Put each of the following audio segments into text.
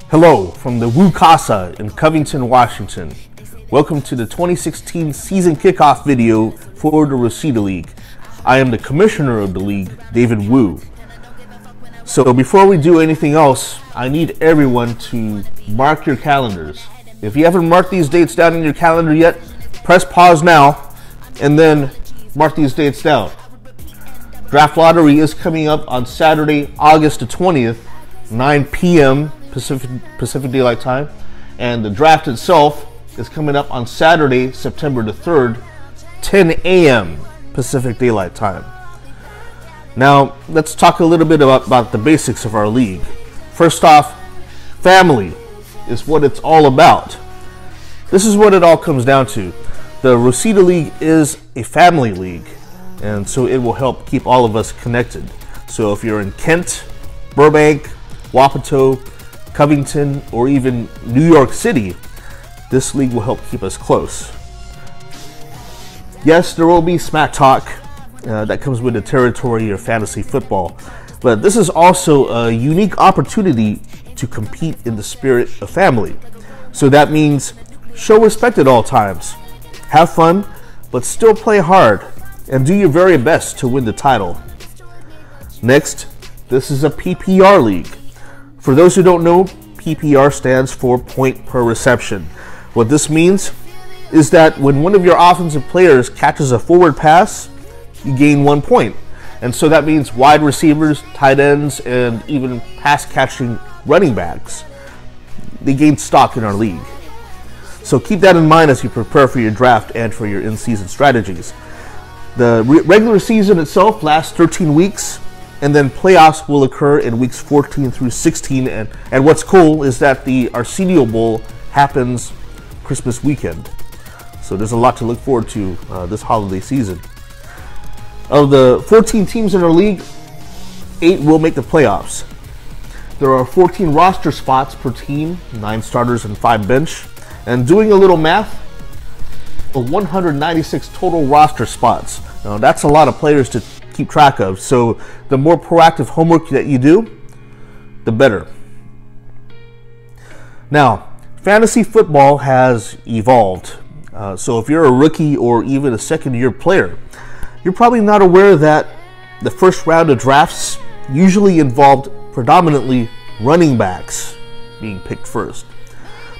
Hello from the Woo Casa in Covington, Washington. Welcome to the 2016 season kickoff video for the Rosita League. I am the commissioner of the league, David Woo. So before we do anything else, I need everyone to mark your calendars. If you haven't marked these dates down in your calendar yet, press pause now and then mark these dates down. Draft lottery is coming up on Saturday, August the 20th, 9 p.m. Pacific Daylight Time, and the draft itself is coming up on Saturday, September the 3rd, 10 a.m. Pacific Daylight Time. Now, let's talk a little bit about the basics of our league. First off, family is what it's all about. This is what it all comes down to. The Rosita League is a family league, and so it will help keep all of us connected. So if you're in Kent, Burbank, Wapato, Covington, or even New York City, this league will help keep us close. Yes, there will be smack talk that comes with the territory of fantasy football, but this is also a unique opportunity to compete in the spirit of family. So that means show respect at all times, have fun, but still play hard, and do your very best to win the title. Next, this is a PPR league. For those who don't know, PPR stands for point per reception. What this means is that when one of your offensive players catches a forward pass, you gain 1 point. And so that means wide receivers, tight ends, and even pass catching running backs, they gain stock in our league. So keep that in mind as you prepare for your draft and for your in-season strategies. The regular season itself lasts 13 weeks. And then playoffs will occur in weeks 14 through 16. And what's cool is that the Arsenio Bowl happens Christmas weekend. So there's a lot to look forward to this holiday season. Of the 14 teams in our league, 8 will make the playoffs. There are 14 roster spots per team, 9 starters and 5 bench. And doing a little math, 196 total roster spots. Now that's a lot of players to keep track of, so the more proactive homework that you do, the better. Now, fantasy football has evolved. So if you're a rookie or even a second-year player, you're probably not aware that the first round of drafts usually involved predominantly running backs being picked first.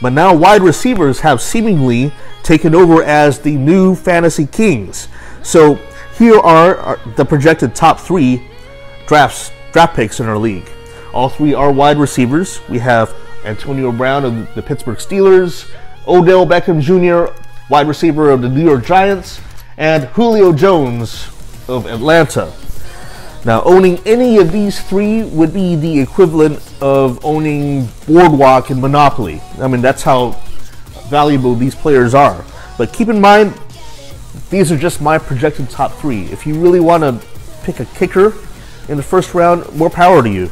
But now wide receivers have seemingly taken over as the new fantasy kings. So here are the projected top 3 draft picks in our league. All 3 are wide receivers. We have Antonio Brown of the Pittsburgh Steelers, Odell Beckham Jr., wide receiver of the New York Giants, and Julio Jones of Atlanta. Now, owning any of these 3 would be the equivalent of owning Boardwalk and Monopoly. I mean, that's how valuable these players are. But keep in mind, these are just my projected top 3. If you really want to pick a kicker in the first round, more power to you.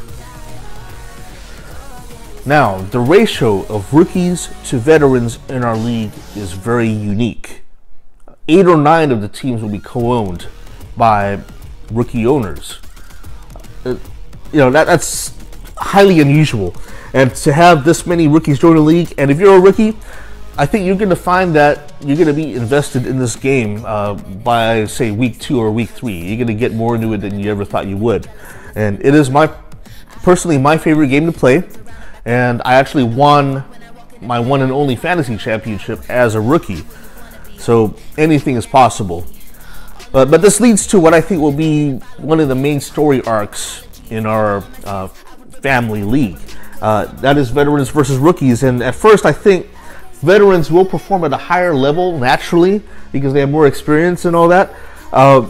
Now, the ratio of rookies to veterans in our league is very unique. 8 or 9 of the teams will be co-owned by rookie owners. That's highly unusual. And to have this many rookies join the league, and if you're a rookie, I think you're going to find that you're going to be invested in this game by, say, week 2 or week 3. You're going to get more into it than you ever thought you would. And it is personally my favorite game to play. And I actually won my one and only fantasy championship as a rookie. So anything is possible. But this leads to what I think will be one of the main story arcs in our family league. That is veterans versus rookies. And at first, I think veterans will perform at a higher level naturally because they have more experience and all that. But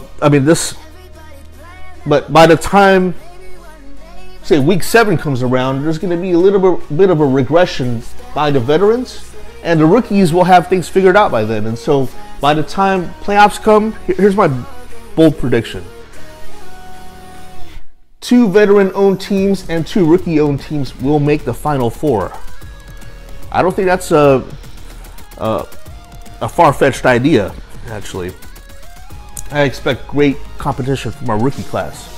by the time, say, week 7 comes around, there's going to be a little bit of a regression by the veterans, and the rookies will have things figured out by then. And so by the time playoffs come, here's my bold prediction. 2 veteran-owned teams and 2 rookie-owned teams will make the Final Four. I don't think that's a far-fetched idea, actually. I expect great competition from our rookie class.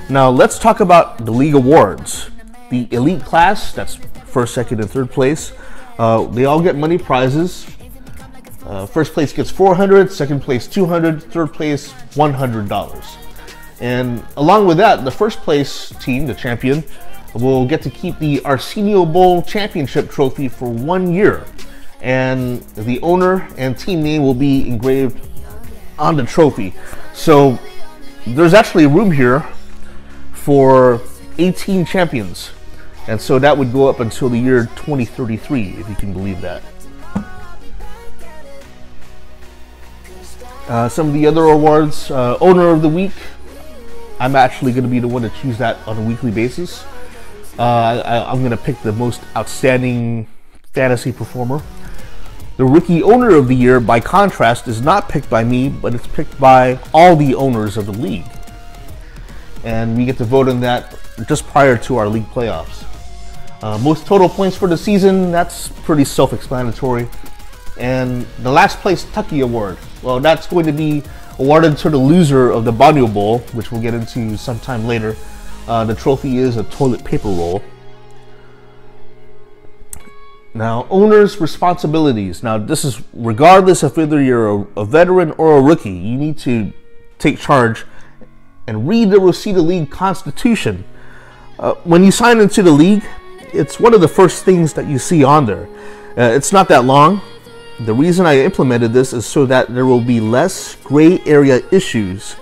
Now let's talk about the league awards. The elite class, that's first, second, and third place. They all get money prizes. First place gets $400, second place $200, third place $100. And along with that, the first place team, the champion, will get to keep the Arsenio Bowl championship trophy for 1 year. And the owner and team name will be engraved on the trophy. So there's actually room here for 18 champions. And so that would go up until the year 2033, if you can believe that. Some of the other awards, Owner of the Week. I'm actually going to be the one to choose that on a weekly basis. I'm going to pick the most outstanding fantasy performer. The Rookie Owner of the Year, by contrast, is not picked by me, but it's picked by all the owners of the league. And we get to vote on that just prior to our league playoffs. Most total points for the season, that's pretty self-explanatory. And the last place Tucky Award, well, that's going to be awarded to the loser of the Banyo Bowl, which we'll get into sometime later. The trophy is a toilet paper roll. Now, owner's responsibilities. Now, this is regardless of whether you're a veteran or a rookie, you need to take charge and read the Rosita League Constitution. When you sign into the league, it's one of the first things that you see on there. It's not that long. The reason I implemented this is so that there will be less gray area issues.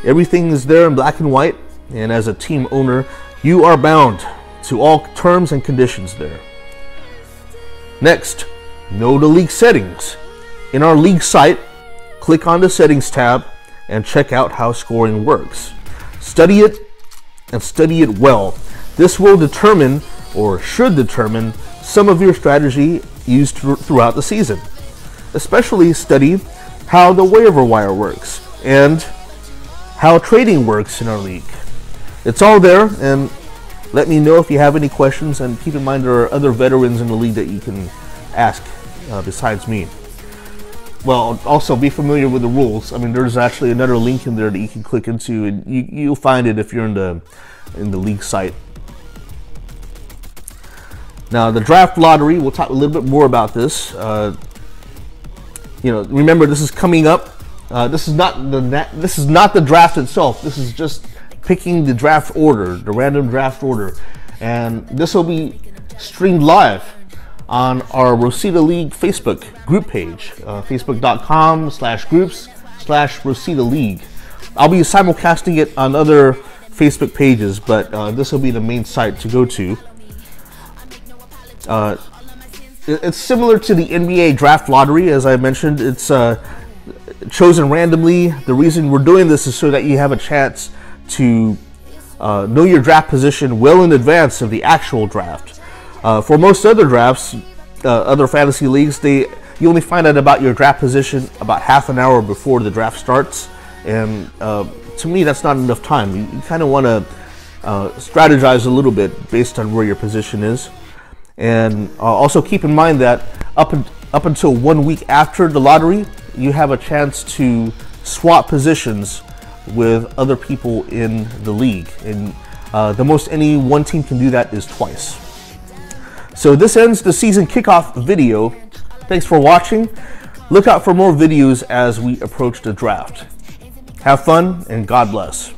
Everything is there in black and white, and as a team owner, you are bound to all terms and conditions there. Next, know the league settings. In our league site, click on the settings tab and check out how scoring works. Study it and study it well. This will determine, or should determine, some of your strategy used throughout the season. Especially study how the waiver wire works and how trading works in our league. It's all there, and let me know if you have any questions, and keep in mind there are other veterans in the league that you can ask besides me. Well, also be familiar with the rules. I mean, there's actually another link in there that you can click into, and you'll find it if you're in the league site. Now, the draft lottery, we'll talk a little bit more about this. Remember, this is coming up. This is not the draft itself. This is just picking the draft order, the random draft order, and this will be streamed live on our Rosita League Facebook group page, facebook.com/groups/Rosita League. I'll be simulcasting it on other Facebook pages, but this will be the main site to go to. It's similar to the NBA draft lottery, as I mentioned. It's chosen randomly. The reason we're doing this is so that you have a chance to know your draft position well in advance of the actual draft. For most other drafts, other fantasy leagues, you only find out about your draft position about half an hour before the draft starts, and to me that's not enough time. You kind of want to strategize a little bit based on where your position is. And also keep in mind that up until 1 week after the lottery, you have a chance to swap positions with other people in the league, and the most any one team can do that is twice. So this ends the season kickoff video. Thanks for watching. Look out for more videos as we approach the draft. Have fun and God bless.